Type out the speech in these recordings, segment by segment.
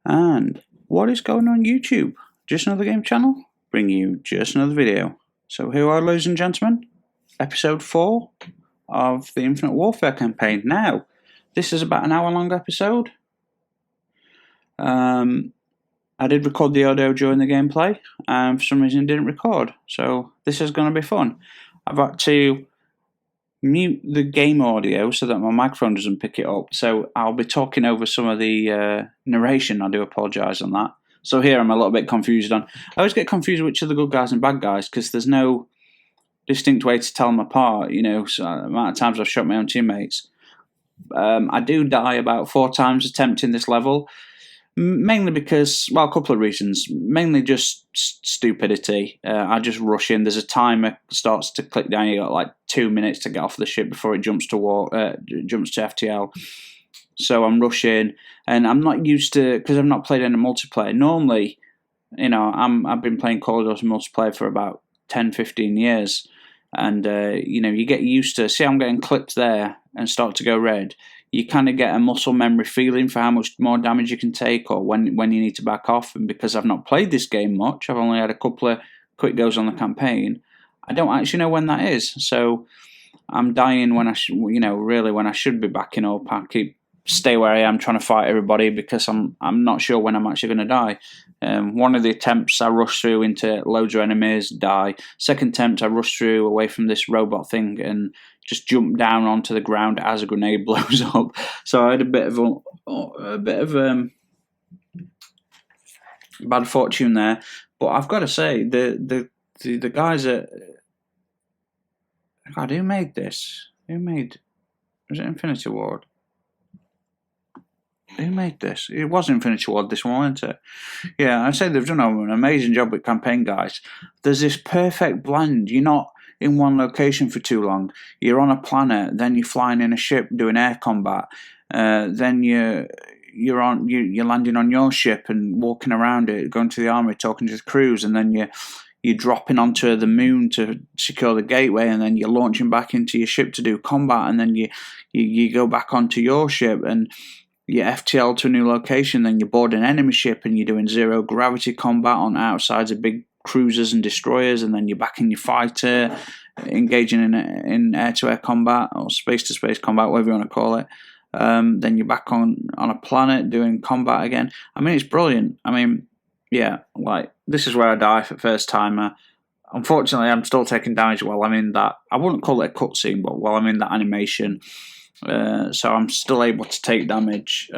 And what is going on YouTube? Just another game channel, bring you just another video. So here are, ladies and gentlemen, episode 4 of the Infinite Warfare campaign. Now, this is about an hour-long episode. I did record the audio during the gameplay, and for some reason it didn't record. So this is going to be fun. I've got to mute the game audio so that my microphone doesn't pick it up. So I'll be talking over some of the narration. I do apologise on that. So here I'm a little bit confused on. I always get confused which are the good guys and bad guys because there's no distinct way to tell them apart. You know, so the amount of times I've shot my own teammates. I do die about 4 times attempting this level. Mainly because, well, a couple of reasons. Mainly just stupidity. I just rush in. There's a timer starts to click down. You got like 2 minutes to get off the ship before it jumps to FTL. So I'm rushing, and I'm not used to, because I've not played any multiplayer. Normally, you know, I've been playing Call of Duty multiplayer for about 10, 15 years, and you know, you get used to. See, I'm getting clipped there and start to go red. You kind of get a muscle memory feeling for how much more damage you can take or when you need to back off. And because I've not played this game much, I've only had a couple of quick goes on the campaign, I don't actually know when that is. So I'm dying when really when I should be backing up. I stay where I am trying to fight everybody because I'm not sure when I'm actually going to die. One of the attempts I rush through into loads of enemies, die. Second attempt I rush through away from this robot thing and just jump down onto the ground as a grenade blows up. So I had a bit of bad fortune there. But I've got to say the guys at God, who made this? Was it Infinity Ward? Who made this? It was Infinity Ward, this one, wasn't it? Yeah, I'd say they've done an amazing job with campaign, guys. There's this perfect blend. You're not in one location for too long. You're on a planet, then you're flying in a ship doing air combat. Then you're landing on your ship and walking around it, going to the armory, talking to the crews, and then you're dropping onto the moon to secure the gateway, and then you're launching back into your ship to do combat, and then you go back onto your ship and you FTL to a new location, then you board an enemy ship and you're doing zero gravity combat on outsides of big cruisers and destroyers, and then you're back in your fighter, engaging in air-to-air combat or space-to-space combat, whatever you want to call it. Then you're back on a planet doing combat again. I mean, it's brilliant. I mean, yeah, like, this is where I die for first timer. Unfortunately, I'm still taking damage while I'm in that. I wouldn't call it a cutscene, but while I'm in that animation. So I'm still able to take damage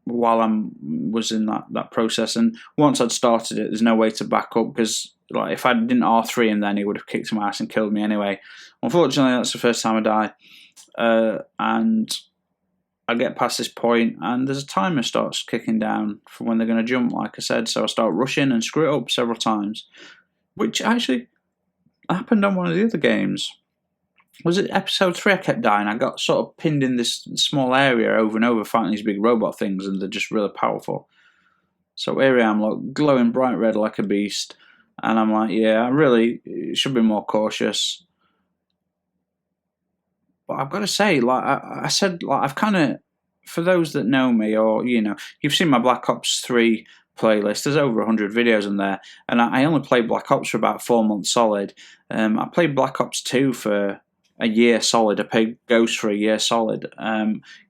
while I was in that process. And once I'd started it, there's no way to back up because like if I didn't R3 him, then he would have kicked my ass and killed me anyway. Unfortunately, that's the first time I die, and I get past this point, and there's a timer starts kicking down for when they're going to jump, like I said. So I start rushing and screw it up several times, which actually happened on one of the other games. Was it episode 3 I kept dying? I got sort of pinned in this small area over and over fighting these big robot things, and they're just really powerful. So here I am, like, glowing bright red like a beast, and I'm like, yeah, I really should be more cautious. But I've got to say, like I said, like I've kind of, for those that know me, or you know, you've seen my Black Ops 3 playlist. There's over 100 videos in there, and I only played Black Ops for about 4 months solid. I played Black Ops 2 for a year solid. I played Ghost for a year solid.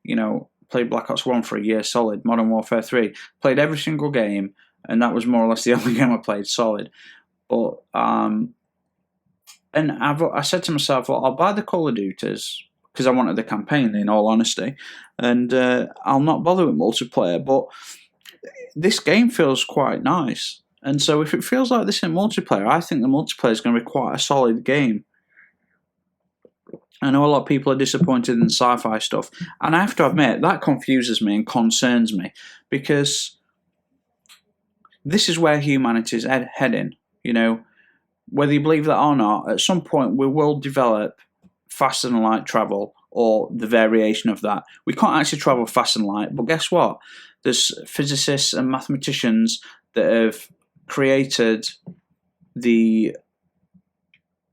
You know, played Black Ops 1 for a year solid. Modern Warfare 3. Played every single game, and that was more or less the only game I played solid. But and I said to myself, well, I'll buy the Call of Duties because I wanted the campaign, in all honesty, and I'll not bother with multiplayer. But this game feels quite nice, and so if it feels like this in multiplayer, I think the multiplayer is going to be quite a solid game. I know a lot of people are disappointed in sci-fi stuff, and I have to admit, that confuses me and concerns me, because this is where humanity is heading. You know, whether you believe that or not, at some point we will develop faster than light travel, or the variation of that. We can't actually travel faster than light, but guess what? There's physicists and mathematicians that have created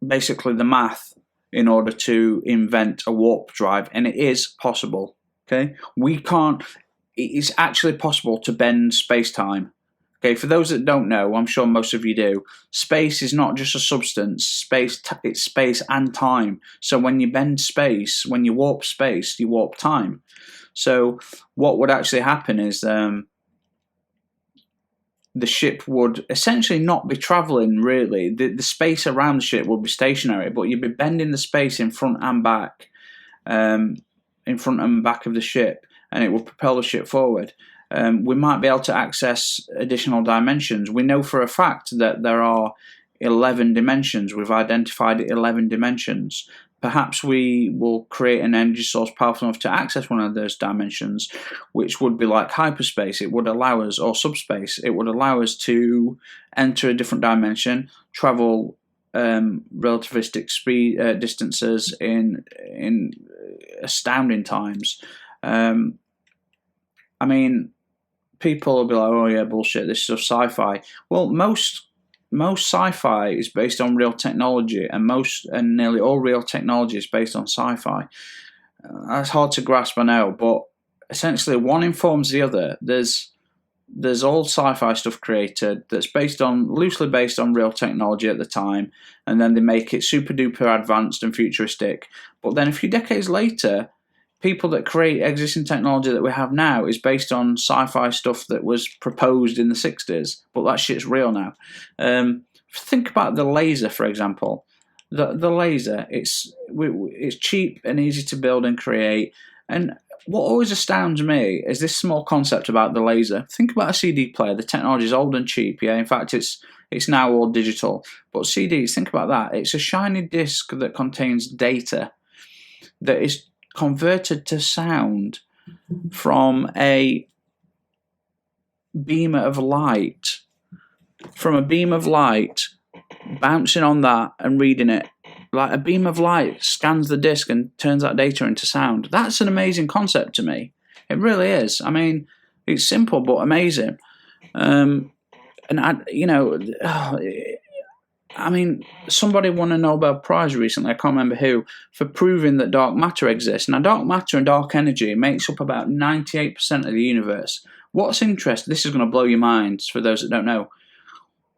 basically the math in order to invent a warp drive, and it is possible. Okay, we can't. it's actually possible to bend space-time. Okay, for those that don't know, I'm sure most of you do, space is not just a substance, it's space and time. So when you bend space, when you warp space, you warp time. So what would actually happen is the ship would essentially not be travelling really. The space around the ship would be stationary, but you'd be bending the space in front and back, in front and back of the ship, and it will propel the ship forward. We might be able to access additional dimensions. We know for a fact that there are 11 dimensions. We've identified 11 dimensions. Perhaps we will create an energy source powerful enough to access one of those dimensions, which would be like hyperspace. It would allow us, or subspace, it would allow us to enter a different dimension, travel relativistic speed distances in astounding times. I mean, people will be like, oh yeah, bullshit, this stuff's sci-fi. Well, most sci-fi is based on real technology, and nearly all real technology is based on sci-fi. That's hard to grasp, I know, but essentially one informs the other. There's old sci-fi stuff created that's loosely based on real technology at the time, and then they make it super duper advanced and futuristic. But then a few decades later, people that create existing technology that we have now is based on sci-fi stuff that was proposed in the 60s, but that shit's real now. Think about the laser, for example. The laser, it's cheap and easy to build and create. And what always astounds me is this small concept about the laser. Think about a CD player. The technology is old and cheap. Yeah, in fact, it's now all digital. But CDs, think about that. It's a shiny disc that contains data that is converted to sound from a beam of light, bouncing on that and reading it. Like a beam of light scans the disc and turns that data into sound. That's an amazing concept to me. It really is. I mean, it's simple but amazing. Somebody won a Nobel Prize recently, I can't remember who, for proving that dark matter exists. Now, dark matter and dark energy makes up about 98% of the universe. What's interesting, this is going to blow your minds for those that don't know.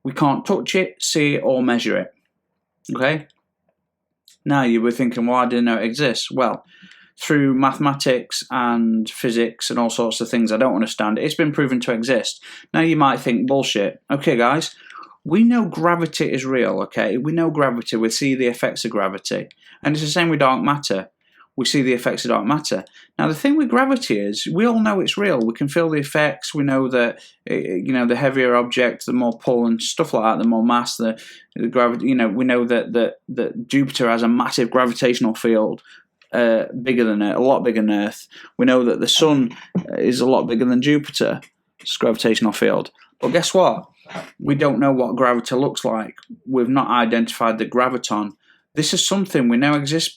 We can't touch it, see it, or measure it. Okay? Now, you were thinking, well, I didn't know it exists. Well, through mathematics and physics and all sorts of things I don't understand, it's been proven to exist. Now, you might think, bullshit. Okay, guys. We know gravity is real, okay? We know gravity. We see the effects of gravity. And it's the same with dark matter. We see the effects of dark matter. Now, the thing with gravity is we all know it's real. We can feel the effects. We know that, the heavier object, the more pull and stuff like that, the more mass, the gravity, we know that Jupiter has a massive gravitational field, bigger than Earth, a lot bigger than Earth. We know that the sun is a lot bigger than Jupiter's gravitational field. But guess what? We don't know what gravity looks like. We've not identified the graviton. This is something we know exists,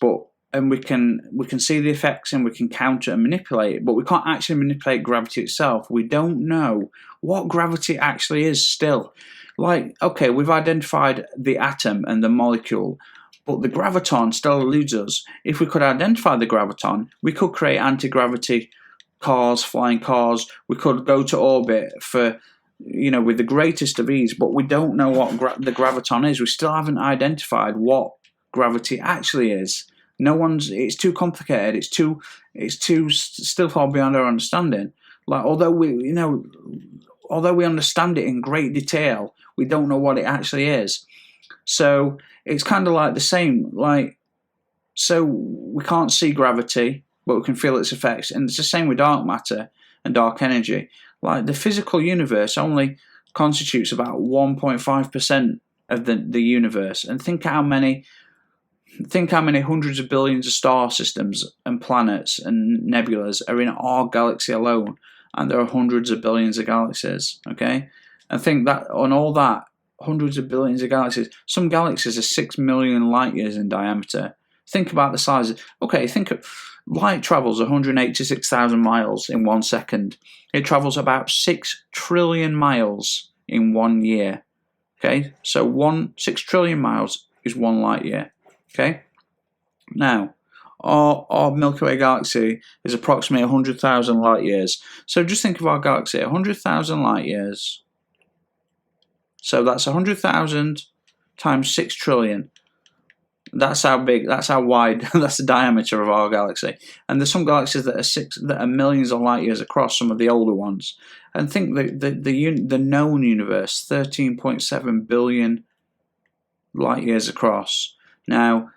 and we can see the effects and we can counter and manipulate it, but we can't actually manipulate gravity itself. We don't know what gravity actually is still. Like, okay, we've identified the atom and the molecule, but the graviton still eludes us. If we could identify the graviton, we could create anti-gravity cars, flying cars. We could go to orbit for, with the greatest of ease, but we don't know what the graviton is. We still haven't identified what gravity actually is. It's too complicated. It's too still far beyond our understanding. Like, although we understand it in great detail, we don't know what it actually is. So it's kind of like the same. Like, so we can't see gravity, but we can feel its effects, and it's the same with dark matter and dark energy. Like, the physical universe only constitutes about 1.5% of the universe, and think how many hundreds of billions of star systems and planets and nebulas are in our galaxy alone, and there are hundreds of billions of galaxies. Okay, and think that on all that, hundreds of billions of galaxies. Some galaxies are 6 million light years in diameter. Think about the size. Light travels 186,000 miles in 1 second. It travels about 6 trillion miles in 1 year. Okay, so 6 trillion miles is 1 light year. Okay, now our Milky Way galaxy is approximately 100,000 light years. So just think of our galaxy, 100,000 light years. So that's 100,000 times 6 trillion. That's how big, that's how wide, that's the diameter of our galaxy. And there's some galaxies that are millions of light years across, some of the older ones. And think the known universe, 13.7 billion light years across. Now,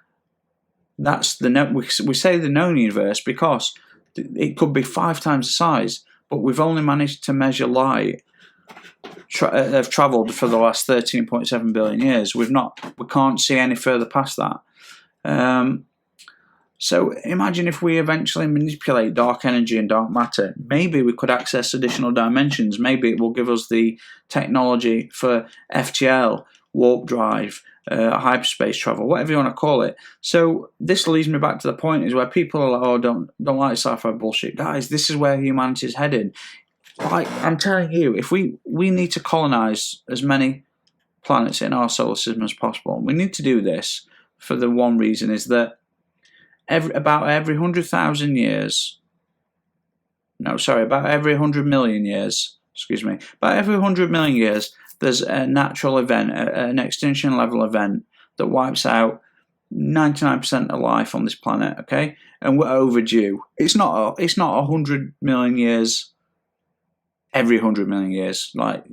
that's we say the known universe because it could be 5 times the size, but we've only managed to measure light have travelled for the last 13.7 billion years. We can't see any further past that. So imagine if we eventually manipulate dark energy and dark matter. Maybe we could access additional dimensions. Maybe it will give us the technology for FTL, warp drive, hyperspace travel, whatever you want to call it. So this leads me back to the point is where people are like, oh, don't like sci-fi bullshit. Guys, this is where humanity is headed. Like, I'm telling you, if we need to colonize as many planets in our solar system as possible. We need to do this for the one reason is that about every 100,000 years, about every 100 million years, about every 100 million years, there's a natural event, an extinction level event that wipes out 99% of life on this planet, okay? And we're overdue. It's not 100 million years every 100 million years, like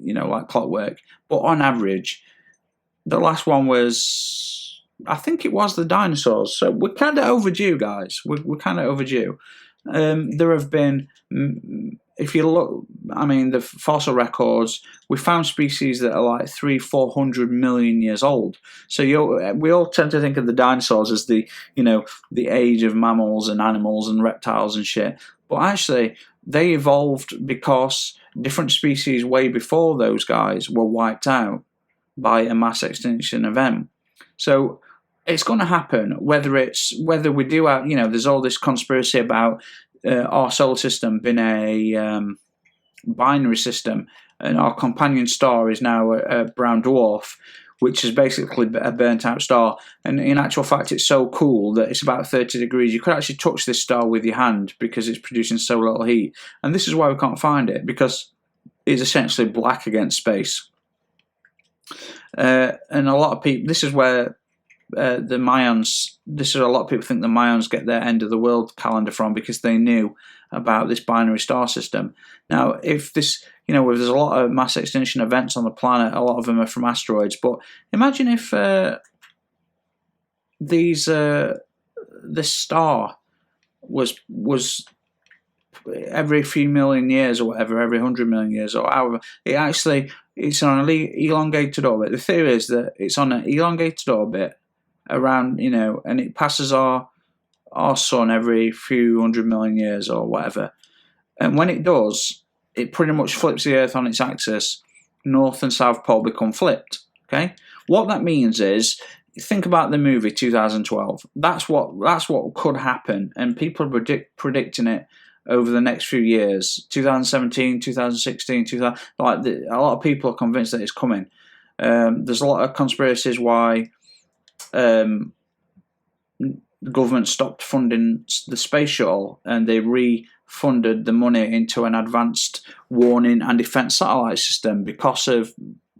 clockwork. But on average, the last one was, I think it was the dinosaurs. So we're kind of overdue, guys. We're kind of overdue. There have been, if you look, the fossil records, we found species that are like 300-400 million years old. So we all tend to think of the dinosaurs as the age of mammals and animals and reptiles and shit. But actually, they evolved because different species way before those guys were wiped out by a mass extinction event. So it's going to happen, whether we do have, there's all this conspiracy about our solar system being a binary system, and our companion star is now a brown dwarf, which is basically a burnt out star. And in actual fact, it's so cool that it's about 30 degrees. You could actually touch this star with your hand because it's producing so little heat. And this is why we can't find it, because it's essentially black against space. And a lot of people, this is where the Mayans, a lot of people think the Mayans get their end of the world calendar from, because they knew about this binary star system. Now, if this, if there's a lot of mass extinction events on the planet, a lot of them are from asteroids. But imagine if this star was every few million years or whatever, every 100 million years or however, it's on an elongated orbit. The theory is that it's on an elongated orbit around, and it passes our sun every few 100 million years or whatever. And when it does, it pretty much flips the Earth on its axis. North and South Pole become flipped. Okay, what that means is, think about the movie 2012. That's what could happen, and people are predicting it over the next few years. 2017, 2016, a lot of people are convinced that it's coming. There's a lot of conspiracies why the government stopped funding the space shuttle, and they refunded the money into an advanced warning and defense satellite system because of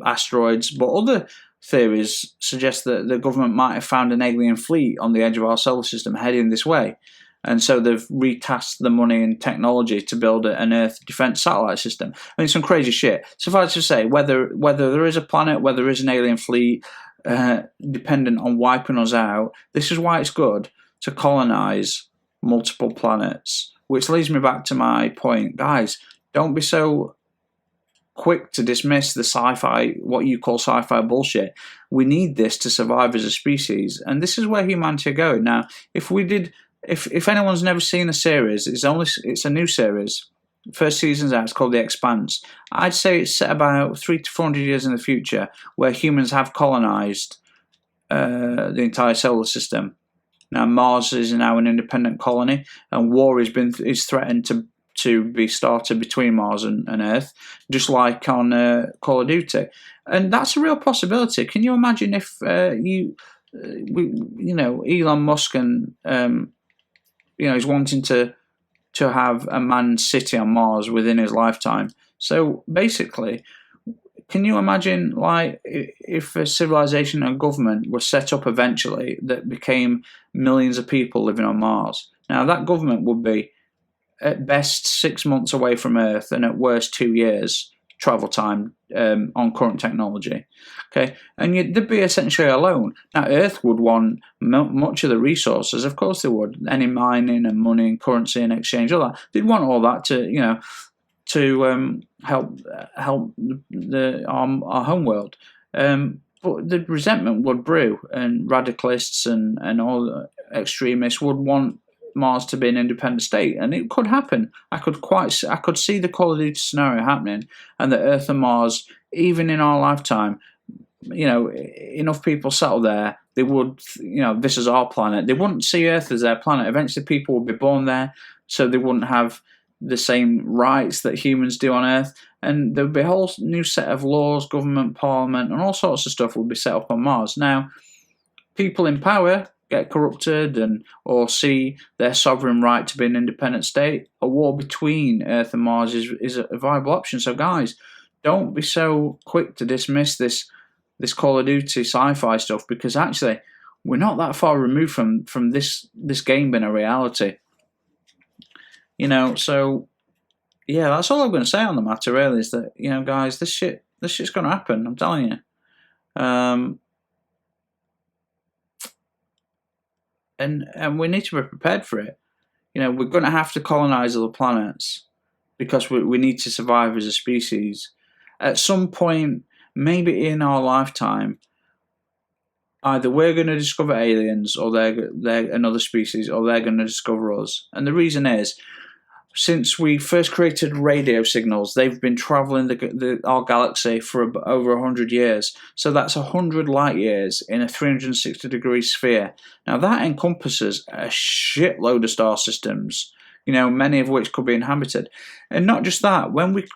asteroids. But other theories suggest that the government might have found an alien fleet on the edge of our solar system heading this way, and so they've retasked the money and technology to build an Earth defense satellite system. Some crazy shit. Suffice to say, whether there is a planet, whether there is an alien fleet, dependent on wiping us out, this is why it's good to colonize multiple planets. Which leads me back to my point, guys. Don't be so quick to dismiss the sci-fi, what you call sci-fi bullshit. We need this to survive as a species, and this is where humanity are going. Now, if anyone's never seen the series, it's a new series. First season's out. It's called The Expanse. I'd say it's set about 300 to 400 years in the future, where humans have colonized the entire solar system. Now, Mars is now an independent colony, and war is threatened to be started between Mars and Earth, just like on Call of Duty. And that's a real possibility. Can you imagine if Elon Musk and he's wanting to have a manned city on Mars within his lifetime. So basically, can you imagine, like, if a civilization and government were set up eventually that became millions of people living on Mars? Now, that government would be at best 6 months away from Earth and at worst 2 years travel time on current technology. Okay, and they'd be essentially alone. Now, Earth would want much of the resources. Of course, they would. Any mining and money and currency and exchange, all that. They'd want all that to help our home world. But the resentment would brew, and radicalists and all the extremists would want Mars to be an independent state, and it could happen. I could see the Call of Duty scenario happening, and that Earth and Mars, even in our lifetime, enough people settle there, they would, this is our planet. They wouldn't see Earth as their planet. Eventually, people would be born there, so they wouldn't have the same rights that humans do on Earth, and there would be a whole new set of laws, government, parliament, and all sorts of stuff would be set up on Mars. Now, people in power get corrupted or see their sovereign right to be an independent state. A war between Earth and Mars is a viable option. So, guys, don't be so quick to dismiss this Call of Duty sci-fi stuff, because actually we're not that far removed from this game being a reality. So yeah, that's all I'm going to say on the matter. Really, is that guys, this shit's going to happen. I'm telling you. And we need to be prepared for it. We're going to have to colonize other planets because we need to survive as a species. At some point, maybe in our lifetime, either we're going to discover aliens, or they're another species, or they're going to discover us. And the reason is, since we first created radio signals, they've been traveling our galaxy for over 100 years. So that's 100 light years in a 360-degree sphere. Now, that encompasses a shitload of star systems, many of which could be inhabited. And not just that, when we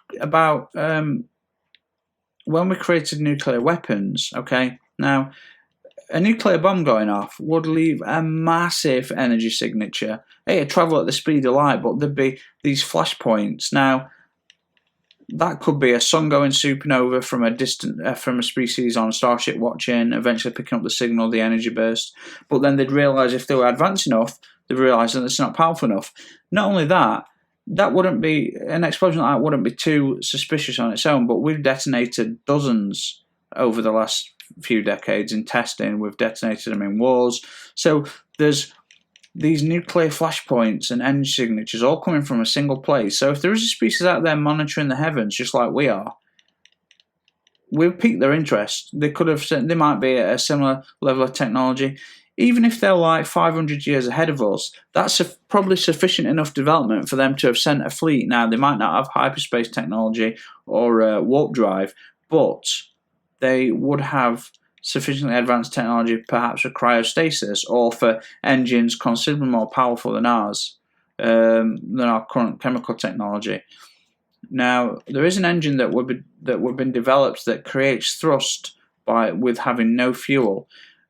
created nuclear weapons, okay, now, a nuclear bomb going off would leave a massive energy signature. It'd travel at the speed of light, but there'd be these flashpoints. Now, that could be a sun-going supernova from a species on a starship watching, eventually picking up the signal, the energy burst. But then they'd realise if they were advanced enough, they'd realise that it's not powerful enough. Not only that, an explosion like that wouldn't be too suspicious on its own, but we've detonated dozens over the last few decades in testing. We've detonated them in wars. So there's these nuclear flashpoints and energy signatures all coming from a single place. So if there is a species out there monitoring the heavens just like we are, we've piqued their interest. They might be at a similar level of technology. Even if they're like 500 years ahead of us, that's probably sufficient enough development for them to have sent a fleet. Now, they might not have hyperspace technology or warp drive, but they would have sufficiently advanced technology, perhaps for cryostasis or for engines considerably more powerful than ours, than our current chemical technology. Now, there is an engine that would been developed that creates thrust with having no fuel,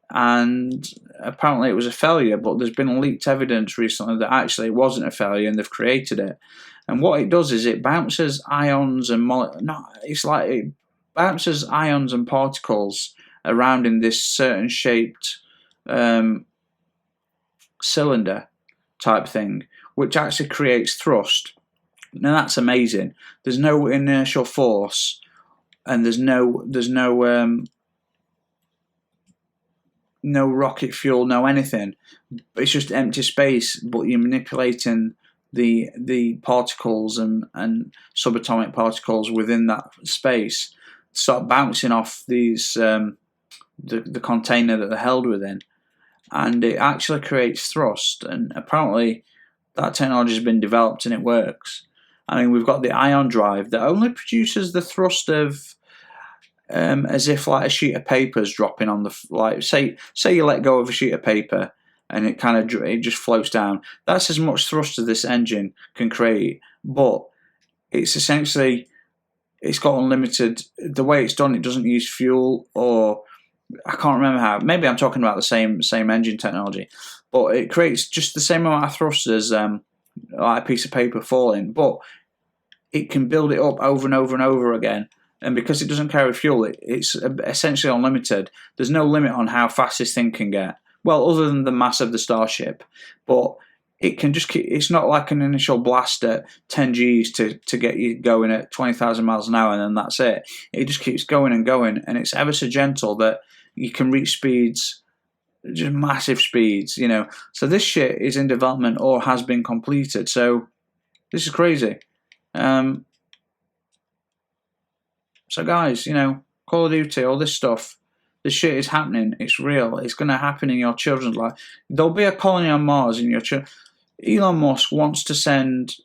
and apparently it was a failure. But there's been leaked evidence recently that actually it wasn't a failure, and they've created it. And what it does is it bounces ions and bounces ions and particles around in this certain shaped cylinder type thing, which actually creates thrust. Now that's amazing. There's no inertial force, and there's no rocket fuel, no anything. It's just empty space, but you're manipulating the particles and subatomic particles within that space start bouncing off these the container that they're held within, and it actually creates thrust. And apparently that technology has been developed and it works. I mean, we've got the ion drive that only produces the thrust of as if like a sheet of paper is dropping on say you let go of a sheet of paper and it just floats down. That's as much thrust as this engine can create, but it's essentially, it's got unlimited. The way it's done, it doesn't use fuel, or I can't remember how. Maybe I'm talking about the same engine technology, but it creates just the same amount of thrust as like a piece of paper falling, but it can build it up over and over and over again. And because it doesn't carry fuel, it's essentially unlimited. There's no limit on how fast this thing can get. Well, other than the mass of the Starship, but it can just keep. It's not like an initial blast at 10 Gs to get you going at 20,000 miles an hour, and then that's it. It just keeps going and going, and it's ever so gentle that you can reach speeds, just massive speeds, you know. So this shit is in development or has been completed. So this is crazy. So guys, you know, Call of Duty, all this stuff, this shit is happening. It's real. It's going to happen in your children's life. There'll be a colony on Mars in your children. Elon Musk wants to send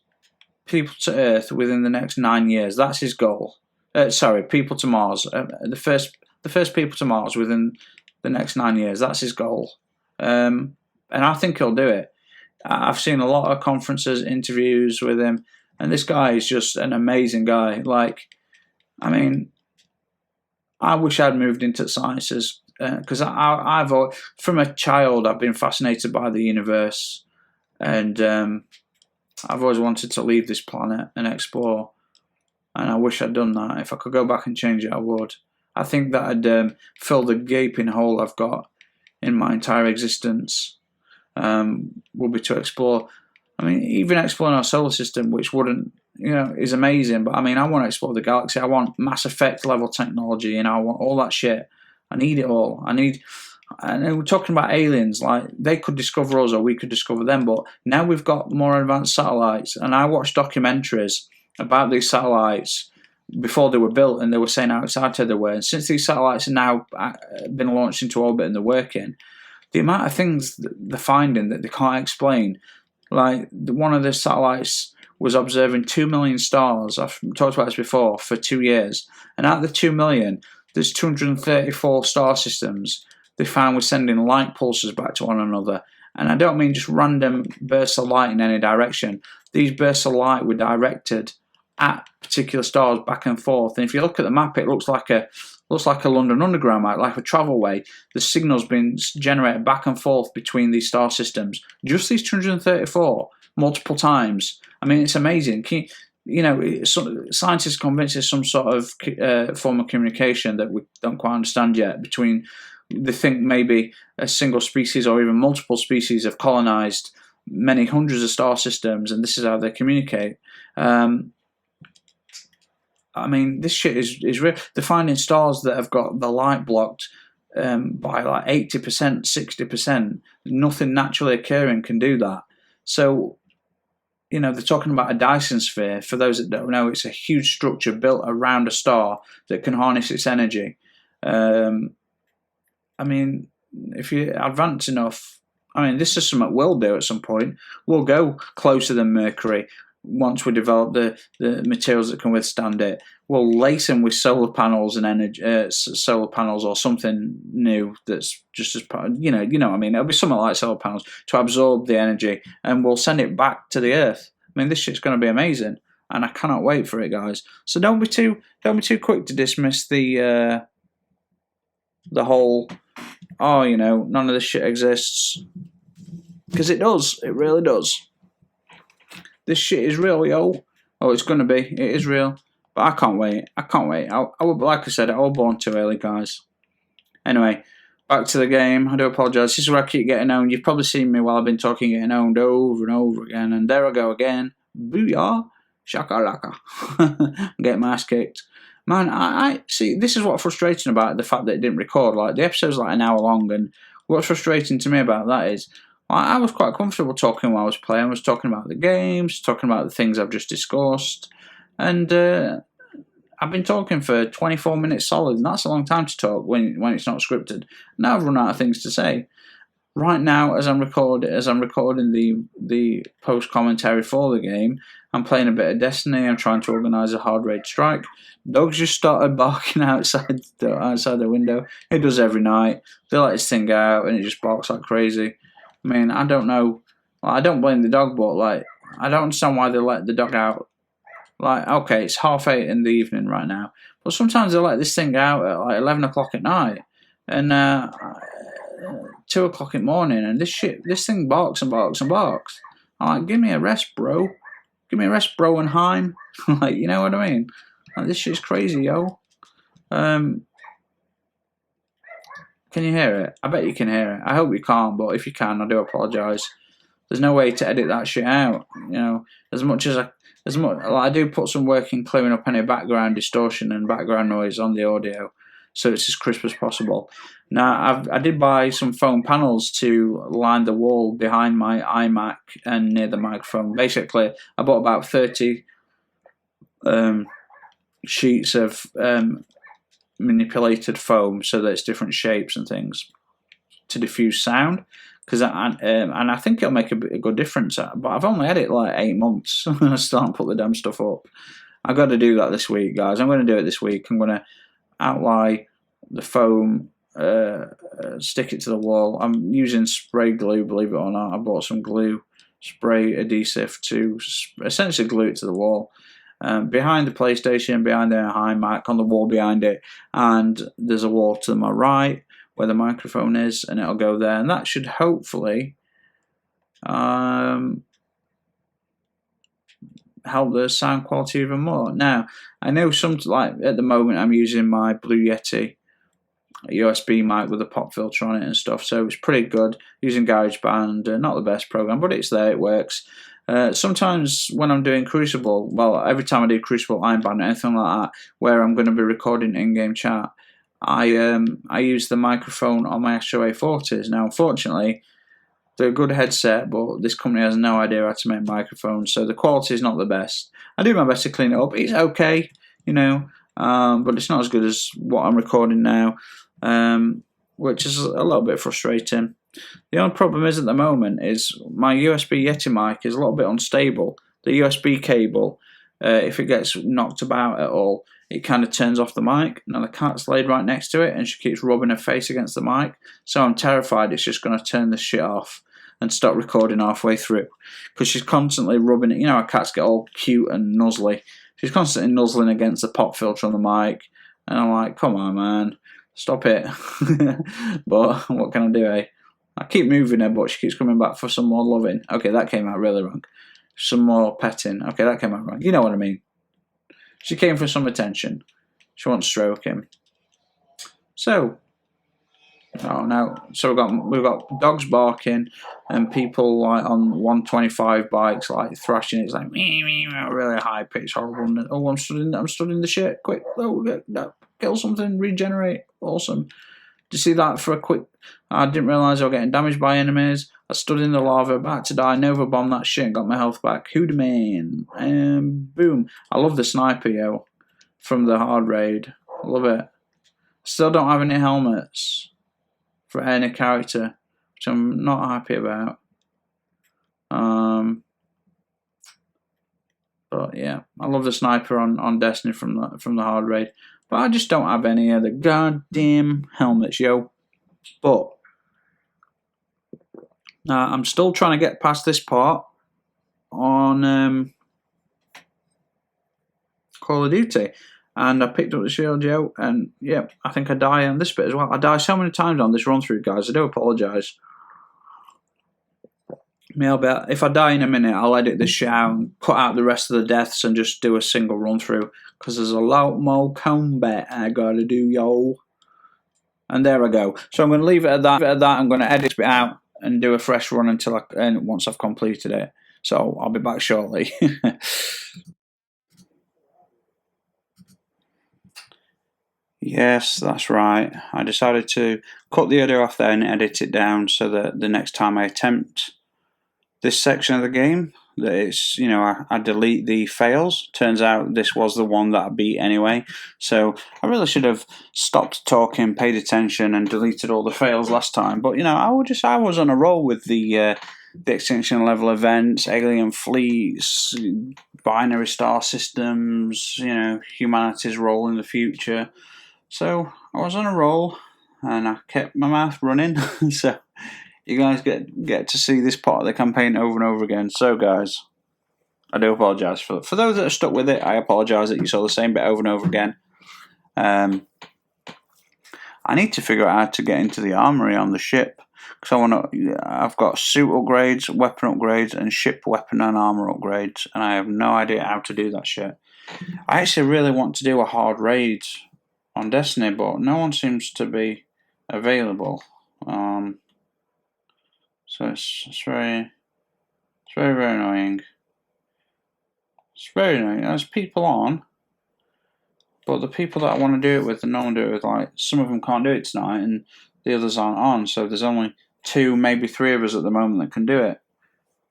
people to Earth within the next 9 years. That's his goal. People to Mars. The first people to Mars within the next 9 years. That's his goal. And I think he'll do it. I've seen a lot of conferences, interviews with him, and this guy is just an amazing guy. Like, I mean, I wish I'd moved into sciences because I've from a child I've been fascinated by the universe, and I've always wanted to leave this planet and explore. And I wish I'd done that. If I could go back and change it, I would. I think that'd fill the gaping hole I've got in my entire existence. Would be to explore. I mean, even exploring our solar system, which wouldn't, you know, is amazing. But I mean, I want to explore the galaxy. I want Mass Effect level technology, and I want all that shit. I need it all. And we're talking about aliens, like they could discover us or we could discover them. But now we've got more advanced satellites, and I watched documentaries about these satellites before they were built, and they were saying how excited they were. And since these satellites have now been launched into orbit and they're working, the amount of things that they're finding that they can't explain. Like one of the satellites was observing 2 million stars. I've talked about this before, for 2 years. And out of the 2 million, there's 234 star systems they found were sending light pulses back to one another. And I don't mean just random bursts of light in any direction. These bursts of light were directed at particular stars back and forth. And if you look at the map, it looks like a London Underground map, like a travelway. The signal's been generated back and forth between these star systems. Just these 234 multiple times. I mean, it's amazing. Scientists are convinced there's some sort of form of communication that we don't quite understand yet between. They think maybe a single species or even multiple species have colonized many hundreds of star systems, and this is how they communicate. I mean, this shit is real. They're finding stars that have got the light blocked by like 80%, 60%. Nothing naturally occurring can do that. So, you know, they're talking about a Dyson sphere. For those that don't know, it's a huge structure built around a star that can harness its energy. I mean, if you're advanced enough, I mean, this is something we'll do at some point. We'll go closer than Mercury. Once we develop the materials that can withstand it, we'll lace them with solar panels and solar panels or something new that's just as you know what I mean. It'll be something like solar panels to absorb the energy, and we'll send it back to the Earth. I mean, this shit's going to be amazing, and I cannot wait for it, guys. So don't be too quick to dismiss the whole none of this shit exists, because it does. It really does. This shit is real, yo. Oh, it's going to be. It is real. But I can't wait. Like I said, I was born too early, guys. Anyway, back to the game. I do apologise. This is where I keep getting owned. You've probably seen me while I've been talking, getting owned over and over again. And there I go again. Booyah. Shakalaka. I'm getting my ass kicked. Man, I see, this is what's frustrating about the fact that it didn't record. Like, the episode's like an hour long, and what's frustrating to me about that is I was quite comfortable talking while I was playing. I was talking about the games, talking about the things I've just discussed, and I've been talking for 24 minutes solid, and that's a long time to talk when it's not scripted. Now I've run out of things to say. Right now, as I'm recording the post commentary for the game, I'm playing a bit of Destiny. I'm trying to organise a hard raid strike. Dogs just started barking outside the window. It does every night. They let this thing out, and it just barks like crazy. I mean, I don't know. I don't blame the dog, but like, I don't understand why they let the dog out. Like, okay, it's 8:30 in the evening right now, but sometimes they let this thing out at like 11 o'clock at night, and 2 o'clock in the morning, and this thing barks and barks and barks. I'm like, give me a rest, bro. Give me a rest, bro and Heim. Like, you know what I mean? Like, this shit's crazy, yo. Can you hear it? I bet you can hear it. I hope you can't, but if you can, I do apologise. There's no way to edit that shit out. You know, I do put some work in clearing up any background distortion and background noise on the audio, so it's as crisp as possible. Now, I did buy some foam panels to line the wall behind my iMac and near the microphone. Basically, I bought about 30 sheets of manipulated foam so that it's different shapes and things to diffuse sound. And I think it'll make a good difference. But I've only had it like 8 months. I still haven't put the damn stuff up. I've got to do that this week, guys. I'm going to do it this week. I'm going to outline the foam, stick it to the wall. I'm using spray glue, believe it or not. I bought some glue, spray adhesive to essentially glue it to the wall. Behind the PlayStation, behind the iMac, on the wall behind it, and there's a wall to my right where the microphone is, and it'll go there, and that should hopefully help the sound quality even more. Now, I know like at the moment I'm using my Blue Yeti USB mic with a pop filter on it and stuff, so it's pretty good. Using GarageBand, not the best program, but it's there, it works. Sometimes when I'm doing Crucible, well, every time I do Crucible, Iron Band, anything like that, where I'm going to be recording in-game chat, I use the microphone on my Astro A40s. Now, unfortunately, they're a good headset, but this company has no idea how to make microphones, so the quality is not the best. I do my best to clean it up. It's okay, you know, but it's not as good as what I'm recording now, which is a little bit frustrating. The only problem is at the moment is my USB Yeti mic is a little bit unstable. The USB cable, if it gets knocked about at all, it kind of turns off the mic. Now the cat's laid right next to it and she keeps rubbing her face against the mic. So I'm terrified it's just going to turn the shit off and stop recording halfway through. Because she's constantly rubbing it. You know how cats get all cute and nuzzly. She's constantly nuzzling against the pop filter on the mic. And I'm like, come on, man. Stop it. But what can I do, eh? I keep moving her, but she keeps coming back for some more loving. Okay, that came out really wrong. Some more petting. Okay, that came out wrong. You know what I mean. She came for some attention. She wants stroking. So, oh no. So we've got dogs barking and people like on 125 bikes like thrashing. It's like really high pitch, horrible. Oh, I'm studying the shit. Quick, no, kill something, regenerate. Awesome. Did you see that for a quick? I didn't realise I was getting damaged by enemies. I stood in the lava, about to die, Nova bombed that shit and got my health back. Who the man? Boom. I love the sniper, yo, from the hard raid. I love it. Still don't have any helmets for any character, which I'm not happy about. But yeah, I love the sniper on Destiny from the hard raid. But I just don't have any of the goddamn helmets, yo. But I'm still trying to get past this part on Call of Duty. And I picked up the shield, yo. And yeah, I think I die on this bit as well. I die so many times on this run through, guys. I do apologise. If I die in a minute, I'll edit this shit out and cut out the rest of the deaths and just do a single run through. Because there's a lot more combat I gotta do, yo. And there I go. So I'm going to leave it at that. I'm going to edit it out and do a fresh run once I've completed it. So I'll be back shortly. Yes, that's right. I decided to cut the audio off there and edit it down so that the next time I attempt this section of the game, that it's, you know, I delete the fails. Turns out this was the one that I beat anyway. So I really should have stopped talking, paid attention, and deleted all the fails last time. But you know, I was on a roll with the extinction level events, alien fleets, binary star systems, you know, humanity's role in the future. So I was on a roll, and I kept my mouth running. So you guys get to see this part of the campaign over and over again. So guys, I do apologise for those that are stuck with it. I apologise that you saw the same bit over and over again. I I need to figure out how to get into the armory on the ship, because I've got suit upgrades, weapon upgrades, and ship weapon and armor upgrades, and I have no idea how to do that shit. I actually really want to do a hard raid on Destiny, but no one seems to be available. So it's very annoying. It's very annoying. There's people on, but the people that I want to do it with and no one do it with, like, some of them can't do it tonight and the others aren't on, so there's only 2, maybe 3 of us at the moment that can do it.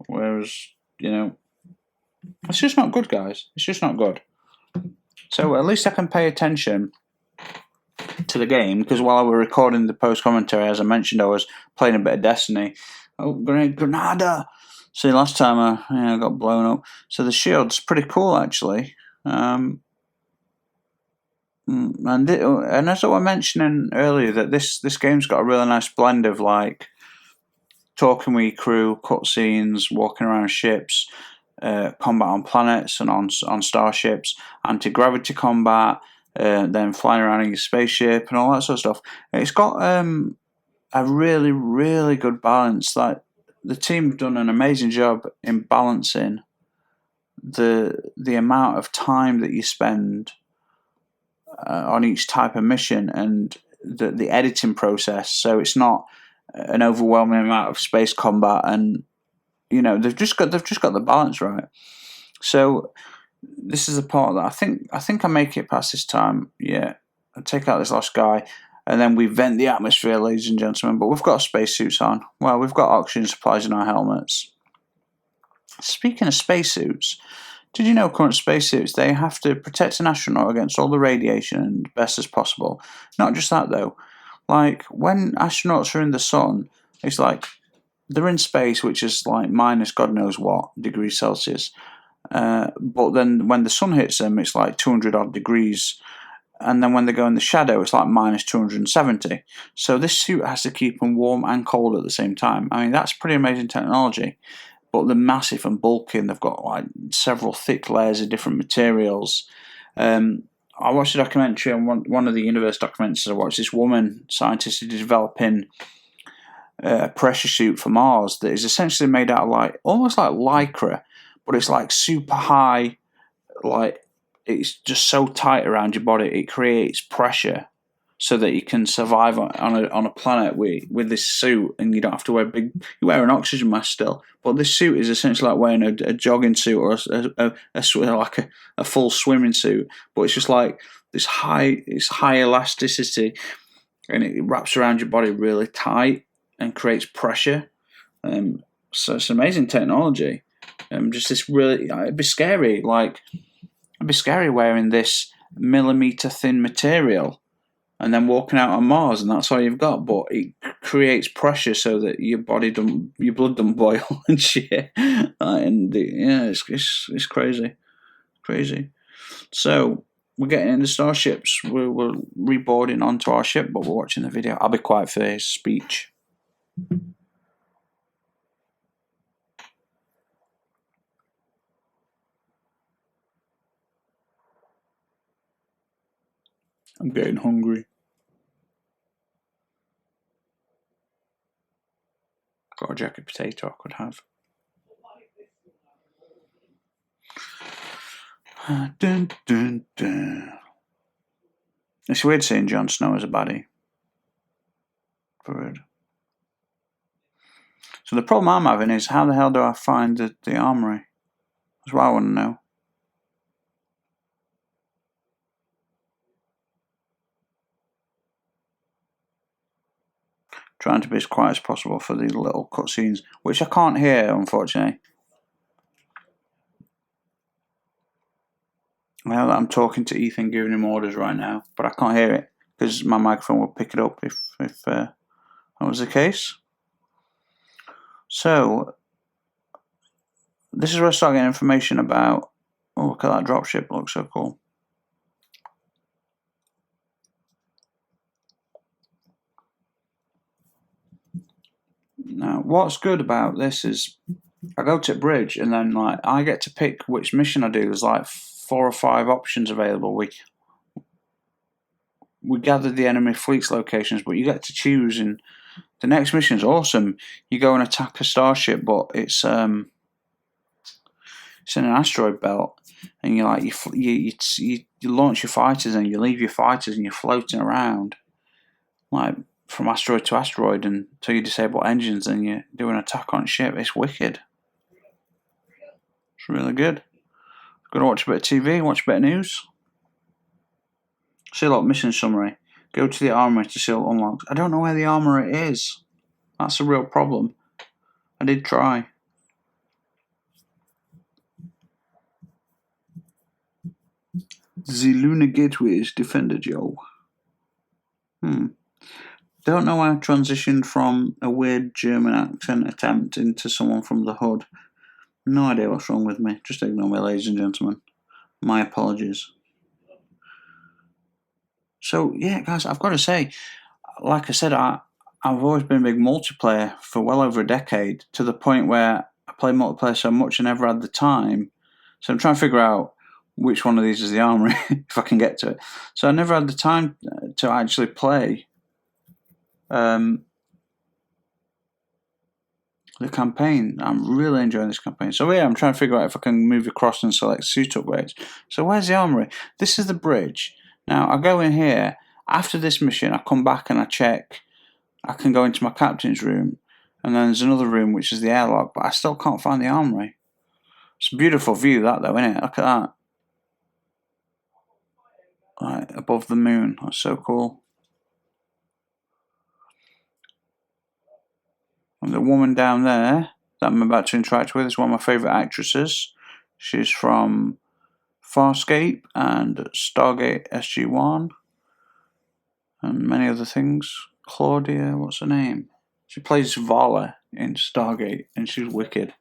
Whereas, it's just not good, guys. It's just not good. So at least I can pay attention to the game, because while I was recording the post commentary, as I mentioned, I was playing a bit of Destiny. Oh, Granada! See, last time I got blown up. So the shield's pretty cool, actually. And as I was mentioning earlier, that this game's got a really nice blend of, like, talking with your crew, cutscenes, walking around ships, combat on planets and on starships, anti-gravity combat, then flying around in your spaceship and all that sort of stuff. It's got a really, really good balance. Like, the team have done an amazing job in balancing the amount of time that you spend on each type of mission and the editing process. So it's not an overwhelming amount of space combat, and they've just got the balance right. So this is the part that I think I make it past this time. Yeah, I take out this last guy, and then we vent the atmosphere, ladies and gentlemen. But we've got spacesuits on. Well, we've got oxygen supplies in our helmets. Speaking of spacesuits, did you know current spacesuits, they have to protect an astronaut against all the radiation best as possible? Not just that, though. Like, when astronauts are in the sun, it's like they're in space, which is like minus God knows what degrees Celsius. But then when the sun hits them, it's like 200 odd degrees. And then when they go in the shadow, it's like minus 270. So this suit has to keep them warm and cold at the same time. I mean, that's pretty amazing technology. But they're massive and bulky, and they've got, like, several thick layers of different materials. I watched a documentary on one of the universe documentaries I watched. This woman scientist is developing a pressure suit for Mars that is essentially made out of, like, almost like Lycra, but it's like super high, like, it's just so tight around your body it creates pressure so that you can survive on a planet with this suit, and you don't have to wear you wear an oxygen mask still, but this suit is essentially like wearing a jogging suit or a full swimming suit, but it's just like this high elasticity, and it wraps around your body really tight and creates pressure. So it's amazing technology. Just this really, it'd be scary. Like, it'd be scary wearing this millimeter thin material and then walking out on Mars, and that's all you've got. But it creates pressure so that your blood don't boil and shit. It's crazy. So we're getting into starships. We're reboarding onto our ship, but we're watching the video. I'll be quiet for his speech. I'm getting hungry. Got a jacket potato I could have. Dun, dun, dun. It's weird seeing Jon Snow as a baddie. Weird. So the problem I'm having is, how the hell do I find the armory? That's what I want to know. Trying to be as quiet as possible for these little cutscenes, which I can't hear, unfortunately. I know that I'm talking to Ethan, giving him orders right now, but I can't hear it because my microphone will pick it up if that was the case. So this is where I start getting information about. Oh, look at that dropship! It looks so cool. Now, what's good about this is I go to bridge, and then, like, I get to pick which mission I do. There's like 4 or 5 options available. we gathered the enemy fleet's locations, but you get to choose. And the next mission is awesome. You go and attack a starship, but it's in an asteroid belt, and you like you launch your fighters and you leave your fighters and you're floating around like from asteroid to asteroid until you disable engines and you do an attack on ship. It's wicked. It's really good. Gotta watch a bit of TV, watch a bit of news. See a lot of mission summary. Go to the armory to see all unlocked. I don't know where the armory is. That's a real problem. I did try. The Lunar Gateway is defended, yo. Don't know why I transitioned from a weird German accent attempt into someone from the hood. No idea what's wrong with me. Just ignore me, ladies and gentlemen. My apologies. So, yeah, guys, I've got to say, like I said, I've always been a big multiplayer for well over a decade, to the point where I play multiplayer so much I never had the time. So I'm trying to figure out which one of these is the armory, if I can get to it. So I never had the time to actually play the campaign. I'm really enjoying this campaign. So yeah, I'm trying to figure out if I can move across and select suit upgrades. So where's the armory? This is the bridge. Now I go in here. After this mission, I come back and I check. I can go into my captain's room, and then there's another room which is the airlock, but I still can't find the armory. It's a beautiful view, that though, isn't it? Look at that. Right above the moon. That's so cool. And the woman down there that I'm about to interact with is one of my favourite actresses. She's from Farscape and Stargate SG-1 and many other things. Claudia, what's her name? She plays Vala in Stargate, and she's wicked.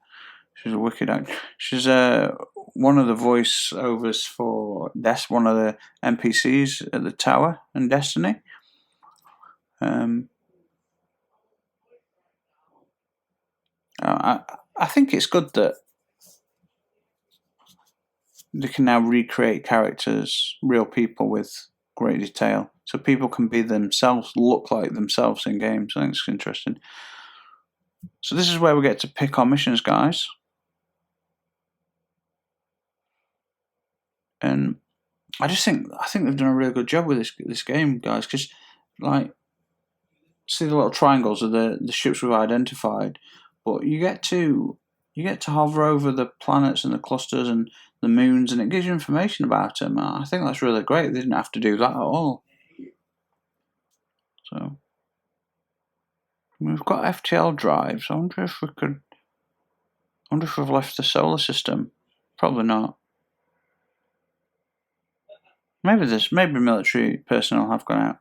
She's a wicked actor. She's one of the voiceovers for one of the NPCs at the tower in Destiny. I think it's good that they can now recreate characters, real people, with great detail, so people can be themselves, look like themselves in games. I think it's interesting. So this is where we get to pick our missions, guys. And I think they've done a really good job with this game, guys, because like, see the little triangles of the ships we've identified, but you get to hover over the planets and the clusters and the moons, and it gives you information about them. I think that's really great. They didn't have to do that at all. So we've got FTL drives. I wonder if we've left the solar system. Probably not. Maybe military personnel have gone out.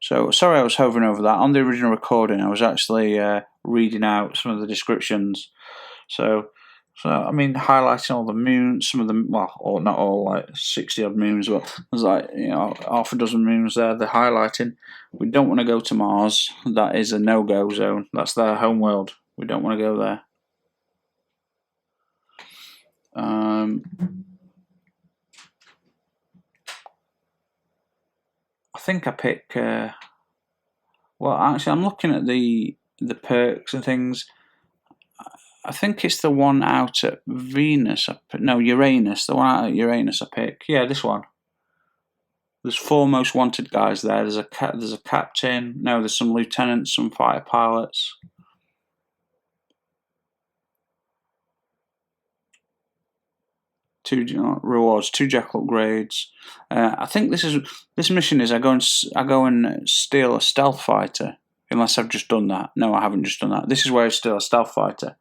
So sorry I was hovering over that. On the original recording, I was actually reading out some of the descriptions. So I mean, highlighting all the moons, some of them, well, or not all, like 60 odd moons, but there's like, half a dozen moons there. They're highlighting. We don't want to go to Mars. That is a no-go zone. That's their home world. We don't want to go there. I think I pick. Well, actually, I'm looking at the perks and things. I think it's the one out at Venus. Uranus. The one out at Uranus I pick. Yeah, this one. There's 4 most wanted guys there. There's a captain. No, there's some lieutenants, some fighter pilots. Two rewards, 2 jackal upgrades. I think this mission is I go and steal a stealth fighter. Unless I've just done that. No, I haven't just done that. This is where I steal a stealth fighter.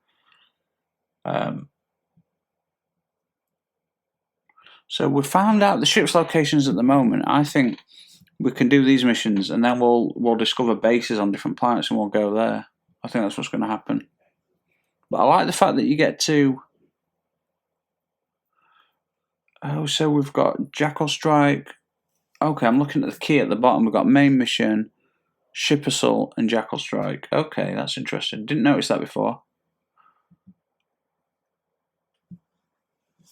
So we found out the ship's locations at the moment. I think we can do these missions, and then we'll discover bases on different planets, and we'll go there. I think that's what's going to happen. But I like the fact that you get to. Oh, so we've got Jackal Strike. Okay, I'm looking at the key at the bottom. We've got main mission, ship assault, and Jackal Strike. Okay, that's interesting. Didn't notice that before.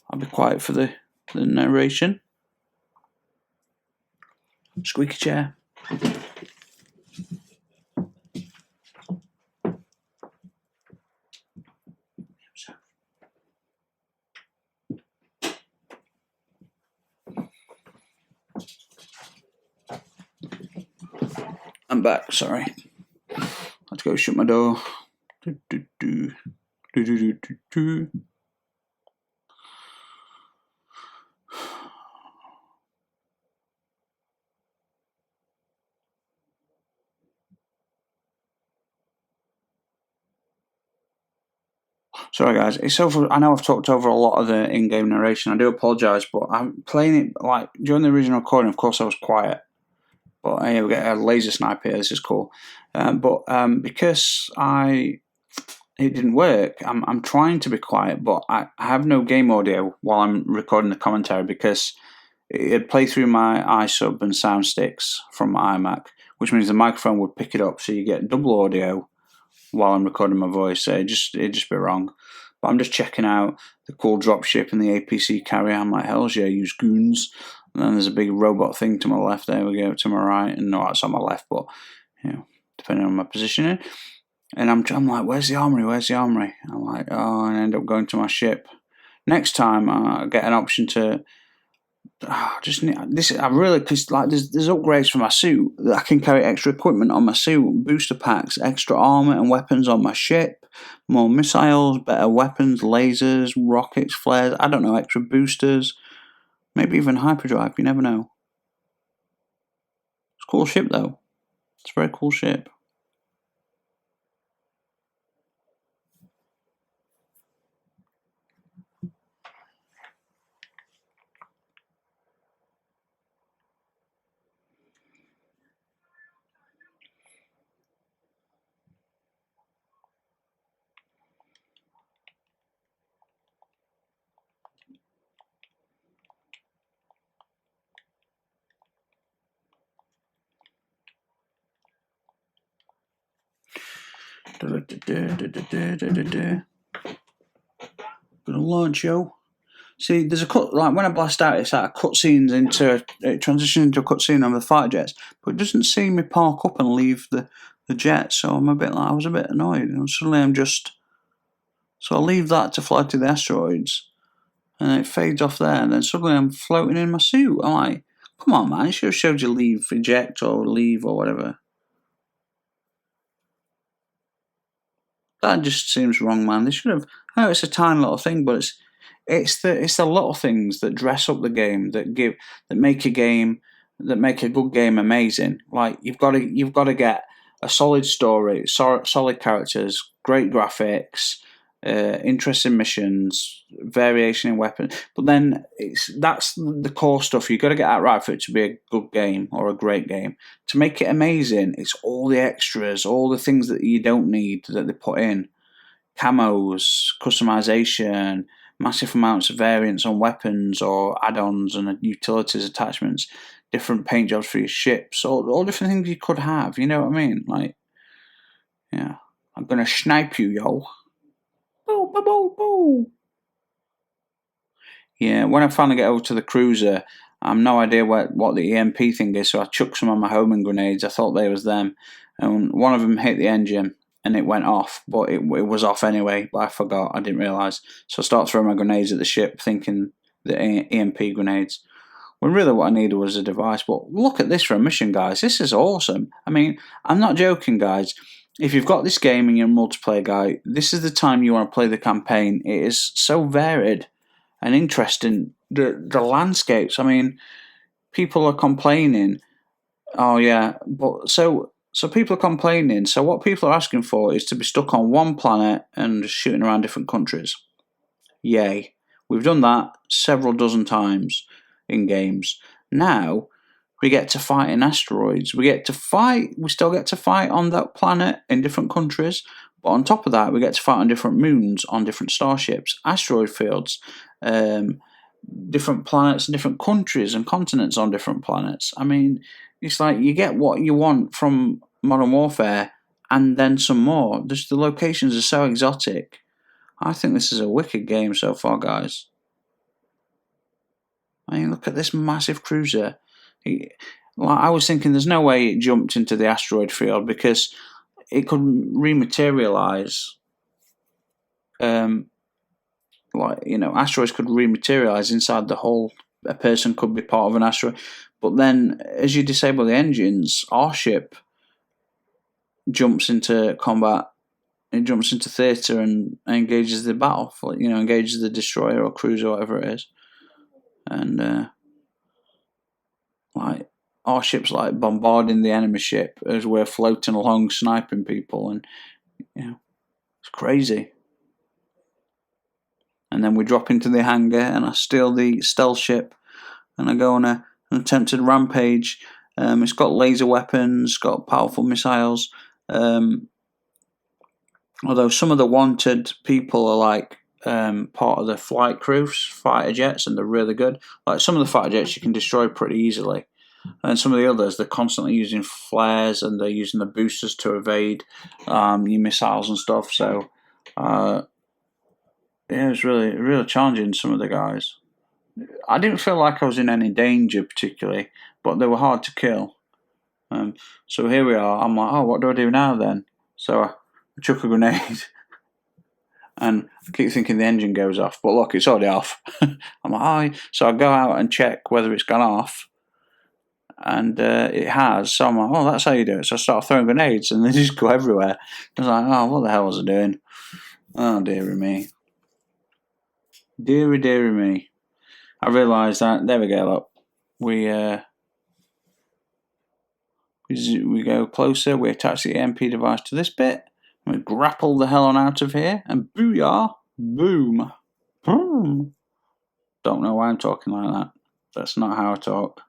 I'll be quiet for the narration. Squeaky chair. I'm back, sorry. I had to go shut my door. Sorry guys, it's over. I know I've talked over a lot of the in-game narration. I do apologise, but I'm playing it like during the original recording. Of course, I was quiet, but hey, we get a laser sniper here. This is cool. Because it didn't work. I'm trying to be quiet, but I have no game audio while I'm recording the commentary because it'd play through my iSub and sound sticks from my iMac, which means the microphone would pick it up, so you get double audio while I'm recording my voice. So it'd just be wrong. But I'm just checking out the cool dropship and the APC carrier. I'm like, hell's yeah, use goons. And then there's a big robot thing to my left. There we go, to my right. And no, it's on my left, but you know, depending on my positioning. And I'm like, where's the armory? Where's the armory? I'm like, oh, and I end up going to my ship. Next time I get an option to just this. I really because like there's upgrades for my suit that I can carry extra equipment on my suit, booster packs, extra armor and weapons on my ship, more missiles, better weapons, lasers, rockets, flares. I don't know, extra boosters, maybe even hyperdrive. You never know. It's a cool ship though. It's a very cool ship. Gonna launch, yo. See, there's a cut, like when I blast out, it's like a cutscenes into, it transitions into a cutscene on the fighter jets, but it doesn't see me park up and leave the jet, so I'm a bit like, I was a bit annoyed, and suddenly I'm just, so I leave that to fly to the asteroids, and it fades off there, and then suddenly I'm floating in my suit. I'm like, come on, man, it should have showed you leave, eject, or leave, or whatever. That just seems wrong, man. They should have. I know it's a tiny little thing, but it's the little things that dress up the game that make a game that make a good game amazing. Like you've got to get a solid story, solid characters, great graphics, interesting missions, variation in weapons. But then that's the core stuff. You've got to get that right for it to be a good game or a great game. To make it amazing, it's all the extras, all the things that you don't need that they put in. Camos, customization, massive amounts of variants on weapons or add-ons and utilities attachments, different paint jobs for your ships, all different things you could have. You know what I mean? Like, yeah, I'm gonna snipe you, yo. Boo, boo, boo, boo. Yeah, when I finally get over to the cruiser, I have no idea what the EMP thing is, so I chucked some of my homing grenades. I thought they was them, and one of them hit the engine and it went off, but it was off anyway. But I forgot, I didn't realise. So I started throwing my grenades at the ship, thinking the EMP grenades. When really what I needed was a device. But look at this for a mission, guys. This is awesome. I mean, I'm not joking, guys. If you've got this game and you're a multiplayer guy, this is the time you want to play the campaign. It is so varied and interesting. The landscapes. I mean, people are complaining. Oh yeah, but so people are complaining. So what people are asking for is to be stuck on one planet and shooting around different countries. Yay! We've done that several dozen times in games. Now we get to fight in asteroids. We still get to fight on that planet in different countries. But on top of that, we get to fight on different moons, on different starships, asteroid fields, different planets and different countries and continents on different planets. I mean, it's like you get what you want from Modern Warfare and then some more. Just the locations are so exotic. I think this is a wicked game so far, guys. I mean, look at this massive cruiser. I was thinking there's no way it jumped into the asteroid field because it could rematerialize. Asteroids could rematerialize inside the hull. A person could be part of an asteroid. But then, as you disable the engines, our ship jumps into combat. It jumps into theatre and engages the battle. Engages the destroyer or cruiser, or whatever it is. And our ship's bombarding the enemy ship as we're floating along, sniping people, and it's crazy. And then we drop into the hangar, and I steal the stealth ship, and I go on an attempted rampage. It's got laser weapons, got powerful missiles. Although some of the wanted people are part of the flight crews, fighter jets, and they're really good. Some of the fighter jets you can destroy pretty easily. And some of the others, they're constantly using flares and they're using the boosters to evade your missiles and stuff. So, it's really challenging, some of the guys. I didn't feel like I was in any danger particularly, but they were hard to kill. So here we are. I'm like, what do I do now then? So I chuck a grenade. And I keep thinking the engine goes off, but look, it's already off. I'm like, so I go out and check whether it's gone off. And it has, so I'm like, that's how you do it. So I start throwing grenades and they just go everywhere. I was like, what the hell was I doing? Oh, dearie me. Dearie me. I realised that, there we go, look. We go closer, we attach the EMP device to this bit, and we grapple the hell on out of here, and booyah, boom. Boom. Don't know why I'm talking like that. That's not how I talk.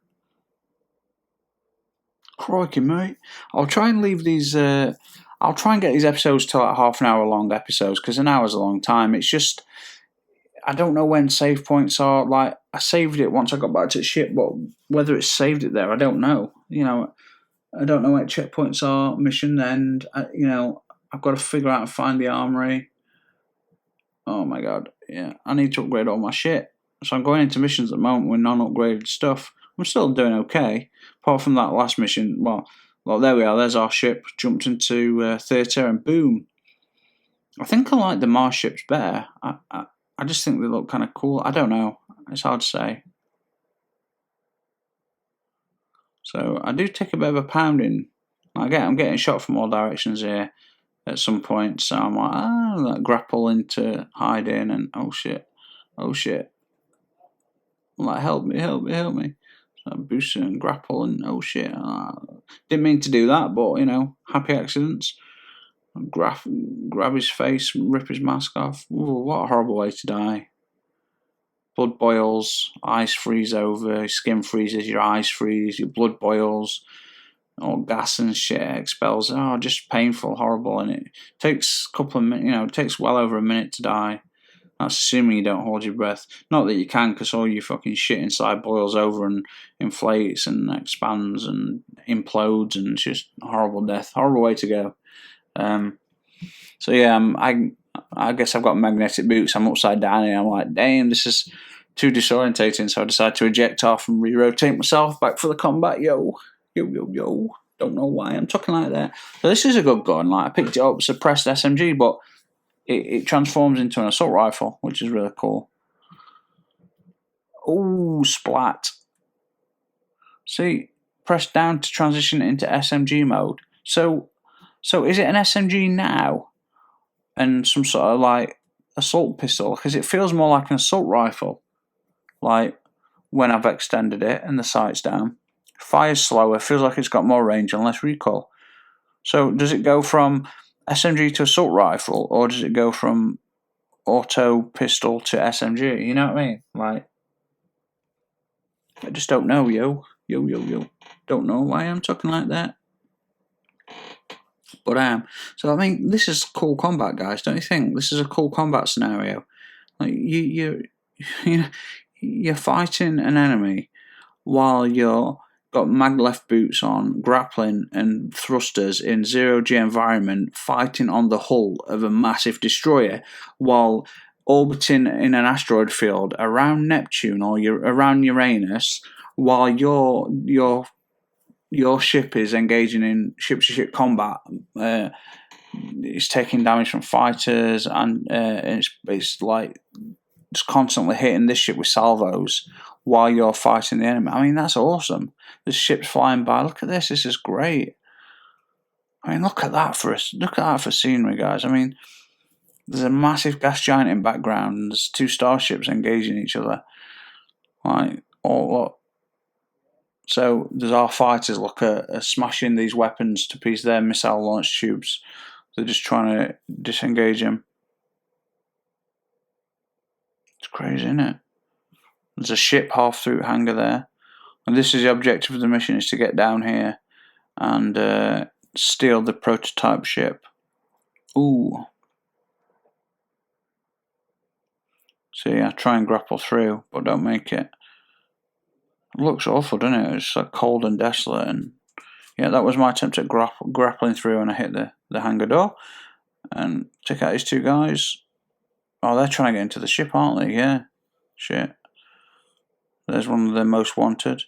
Crikey, mate. I'll try and leave these. I'll try and get these episodes to half an hour long episodes because an hour's a long time. It's just I don't know when save points are. I saved it once I got back to the ship, but whether it's saved it there, I don't know. I don't know where checkpoints are. Mission end. I've got to figure out and find the armory. Oh my god, yeah. I need to upgrade all my shit. So I'm going into missions at the moment with non-upgraded stuff. I'm still doing okay, apart from that last mission. Well, there we are. There's our ship. Jumped into theatre and boom. I think I like the Mars ships better. I just think they look kind of cool. I don't know. It's hard to say. So I do take a bit of a pounding. I'm getting shot from all directions here at some point. So I'm like, grapple into hiding and oh shit. I'm like, help me. So boost and grapple and oh shit. Didn't mean to do that, but happy accidents. Grab his face, rip his mask off. Ooh, what a horrible way to die. Blood boils, eyes freeze over, skin freezes, your eyes freeze, your blood boils, all gas and shit expels. Just painful, horrible, and it takes a couple of minutes. It takes well over a minute to die. That's assuming you don't hold your breath. Not that you can, because all your fucking shit inside boils over and inflates and expands and implodes, and it's just a horrible death. Horrible way to go. So yeah, I guess I've got magnetic boots. I'm upside down here. I'm like, damn, this is too disorientating. So I decided to eject off and re-rotate myself back for the combat. Yo. Don't know why I'm talking like that. So this is a good gun. I picked it up, suppressed SMG, but it transforms into an assault rifle, which is really cool. Oh, splat. See, press down to transition into SMG mode. So is it an SMG now and some sort of assault pistol? Because it feels more like an assault rifle. When I've extended it and the sight's down. Fires slower, feels like it's got more range and less recoil. So does it go from SMG to assault rifle, or does it go from auto pistol to SMG? You know what I mean? I just don't know, yo. Don't know why I'm talking like that. But I am. So this is cool combat, guys. Don't you think? This is a cool combat scenario. You're fighting an enemy while you're got maglev boots on, grappling and thrusters in zero-G environment, fighting on the hull of a massive destroyer, while orbiting in an asteroid field around Neptune or around Uranus, while your ship is engaging in ship-to-ship combat. It's taking damage from fighters, and it's like just constantly hitting this ship with salvos while you're fighting the enemy. I mean, that's awesome. The ship's flying by. Look at this. This is great. I mean, look at that for scenery, guys. I mean, there's a massive gas giant in background, and there's two starships engaging each other. Like, look. So there's our fighters are smashing these weapons to pieces. Their missile launch tubes. They're just trying to disengage them. It's crazy, isn't it? There's a ship half through hangar there, and this is the objective of the mission: is to get down here and steal the prototype ship. Ooh. So yeah, try and grapple through, but don't make it. It looks awful, doesn't it? It's like cold and desolate, and yeah, that was my attempt at grappling through, and I hit the hangar door and take out these two guys. Oh, they're trying to get into the ship, aren't they? Yeah. Shit. There's one of the most wanted.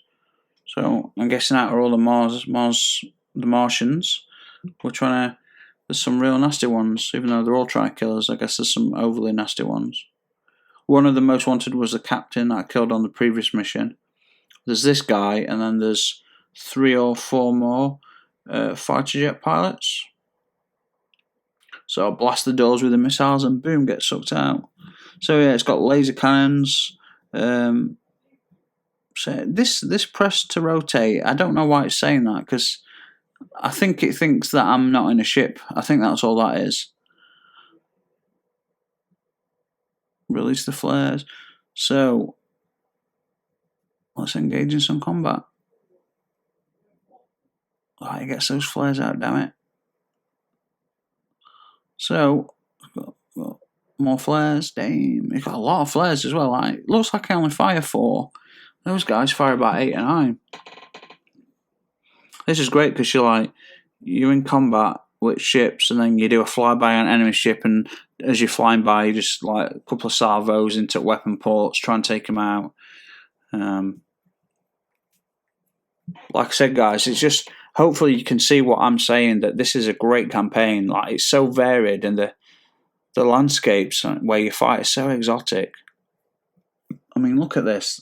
So I'm guessing out are all the Martians. We're trying to. There's some real nasty ones, even though they're all trying to kill us. I guess there's some overly nasty ones. One of the most wanted was the captain that I killed on the previous mission. There's this guy, and then there's 3 or 4 more fighter jet pilots. So I'll blast the doors with the missiles, and boom, get sucked out. So yeah, it's got laser cannons. So this press to rotate, I don't know why it's saying that, because I think it thinks that I'm not in a ship. I think that's all that is. Release the flares. So let's engage in some combat. It gets those flares out, damn it. So got more flares. Damn, it's got a lot of flares as well. Looks like I only fire 4. Those guys fire about 8 or 9. This is great because you're in combat with ships, and then you do a flyby on an enemy ship, and as you're flying by, you just a couple of salvos into weapon ports, try and take them out. Like I said, guys, it's just hopefully you can see what I'm saying, that this is a great campaign. It's so varied, and the landscapes where you fight is so exotic. I mean, look at this.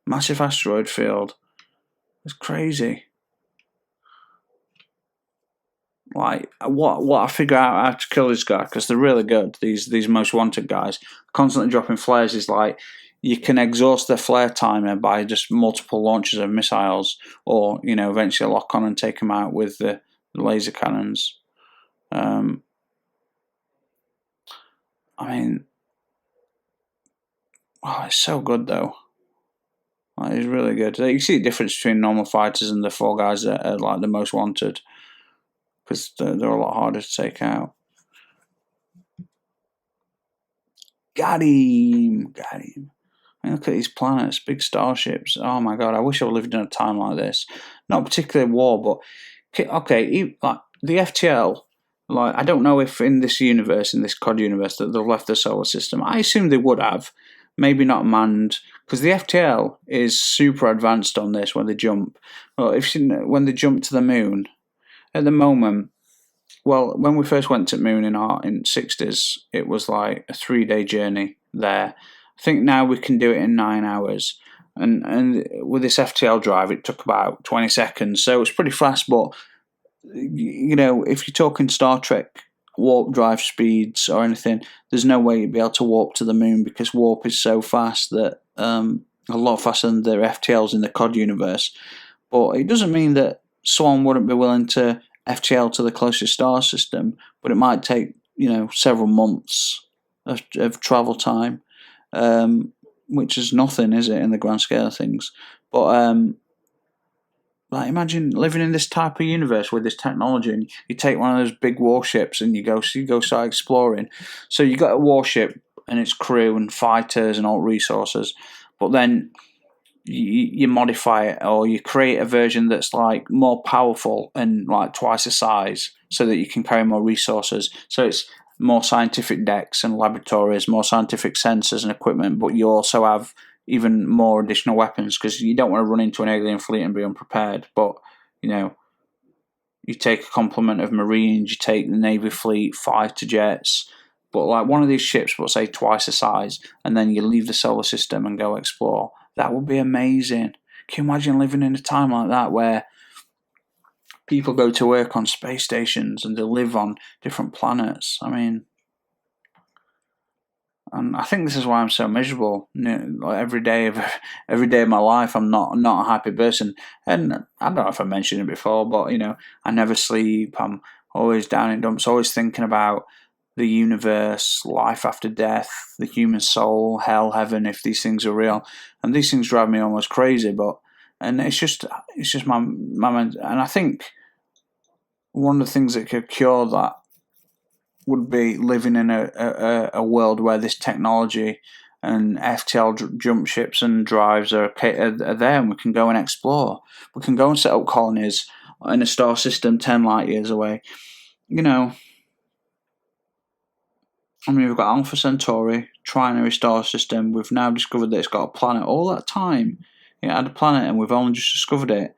Massive asteroid field. It's crazy. What I figure out how to kill this guy, because they're really good. These most wanted guys constantly dropping flares is you can exhaust their flare timer by just multiple launches of missiles, or eventually lock on and take them out with the laser cannons. I mean, it's so good though. It's really good. You see the difference between normal fighters and the 4 guys that are the most wanted, because they're a lot harder to take out. Got him. I mean, look at these planets, big starships. Oh my god, I wish I lived in a time like this. Not particularly war, but okay, the FTL. I don't know if in this universe, in this COD universe, that they've left the solar system. I assume they would have. Maybe not manned, because the FTL is super advanced on this when they jump. Well, when they jump to the moon, at the moment, well, when we first went to the moon in 60s, it was like a 3-day journey there. I think now we can do it in 9 hours, and with this FTL drive, it took about 20 seconds, so it's pretty fast. But if you're talking Star Trek warp drive speeds or anything, there's no way you'd be able to warp to the moon, because warp is so fast that a lot faster than the FTLs in the COD universe. But it doesn't mean that someone wouldn't be willing to FTL to the closest star system, but it might take several months of travel time, which is nothing, is it, in the grand scale of things? But imagine living in this type of universe with this technology, and you take one of those big warships and you go start exploring. So you got a warship and its crew and fighters and all resources, but then you modify it, or you create a version that's more powerful and twice the size, so that you can carry more resources. So it's more scientific decks and laboratories, more scientific sensors and equipment, but you also have even more additional weapons, because you don't want to run into an alien fleet and be unprepared. But, you take a complement of Marines, you take the Navy fleet, fighter jets, but like one of these ships, but say twice the size, and then you leave the solar system and go explore. That would be amazing. Can you imagine living in a time like that where people go to work on space stations and they live on different planets? I mean, and I think this is why I'm so miserable. Every day of my life, I'm not a happy person. And I don't know if I mentioned it before, but I never sleep. I'm always down in dumps, always thinking about the universe, life after death, the human soul, hell, heaven, if these things are real. And these things drive me almost crazy. And it's just my mind. And I think one of the things that could cure that would be living in a world where this technology and FTL jump ships and drives are there, and we can go and explore. We can go and set up colonies in a star system 10 light years away. We've got Alpha Centauri, Trinary star system. We've now discovered that it's got a planet. All that time, it had a planet, and we've only just discovered it.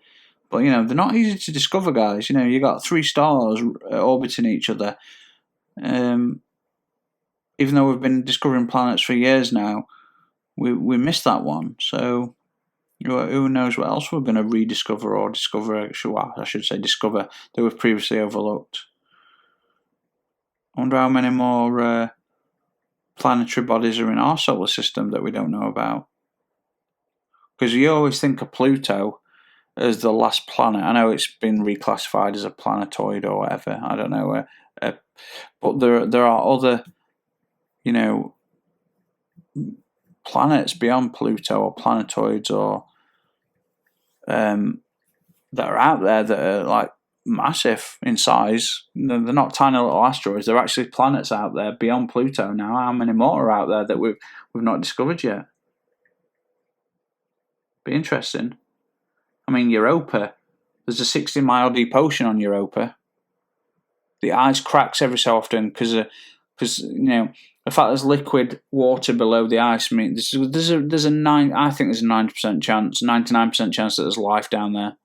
But, they're not easy to discover, guys. You got 3 stars orbiting each other. Even though we've been discovering planets for years now, we missed that one. So who knows what else we're going to rediscover or discover? I should say discover that we've previously overlooked. I wonder how many more planetary bodies are in our solar system that we don't know about. Because you always think of Pluto as the last planet. I know it's been reclassified as a planetoid or whatever. I don't know. But there are other, planets beyond Pluto or planetoids or that are out there that are like massive in size. They're not tiny little asteroids. They're actually planets out there beyond Pluto now. How many more are out there that we've not discovered yet? Be interesting. I mean, Europa. There's a 60-mile deep ocean on Europa. The ice cracks every so often because the fact there's liquid water below the ice. I mean, there's a 90% chance, 99% chance that there's life down there.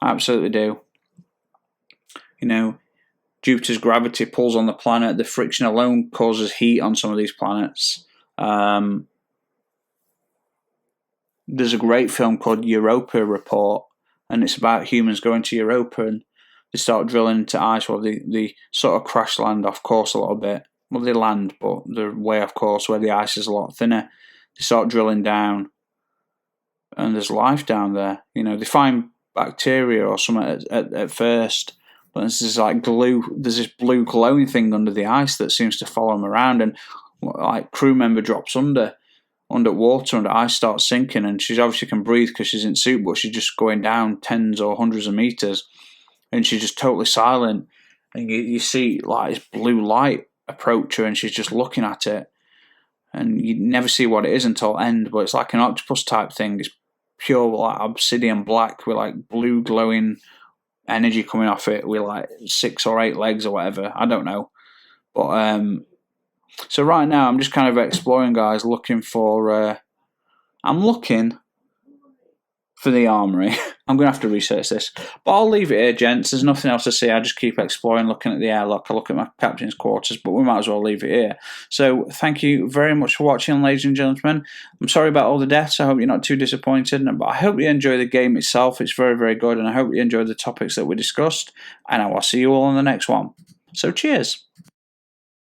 I absolutely do. Jupiter's gravity pulls on the planet. The friction alone causes heat on some of these planets. There's a great film called Europa Report, and it's about humans going to Europa, and they start drilling into ice. Well, they sort of crash land off course a little bit. Well, they land, but they're way off course where the ice is a lot thinner. They start drilling down, and there's life down there. They find bacteria or something at first, but there's this there's this blue glowing thing under the ice that seems to follow them around, and like crew member drops underwater, and the ice starts sinking, and she obviously can breathe because she's in suit, but she's just going down tens or hundreds of meters, and she's just totally silent, and you see like this blue light approach her, and she's just looking at it, and you never see what it is until end, but it's like an octopus type thing. It's pure like obsidian black with like blue glowing energy coming off it with like 6 or 8 legs or whatever. I don't know, but so right now I'm just kind of exploring, guys, looking for the armory. I'm going to have to research this, but I'll leave it here, gents. There's nothing else to see. I just keep exploring, looking at the airlock. I look at my captain's quarters, but we might as well leave it here. So thank you very much for watching, ladies and gentlemen. I'm sorry about all the deaths. I hope you're not too disappointed, but I hope you enjoy the game itself. It's very, very good, and I hope you enjoy the topics that we discussed, and I will see you all on the next one. So cheers.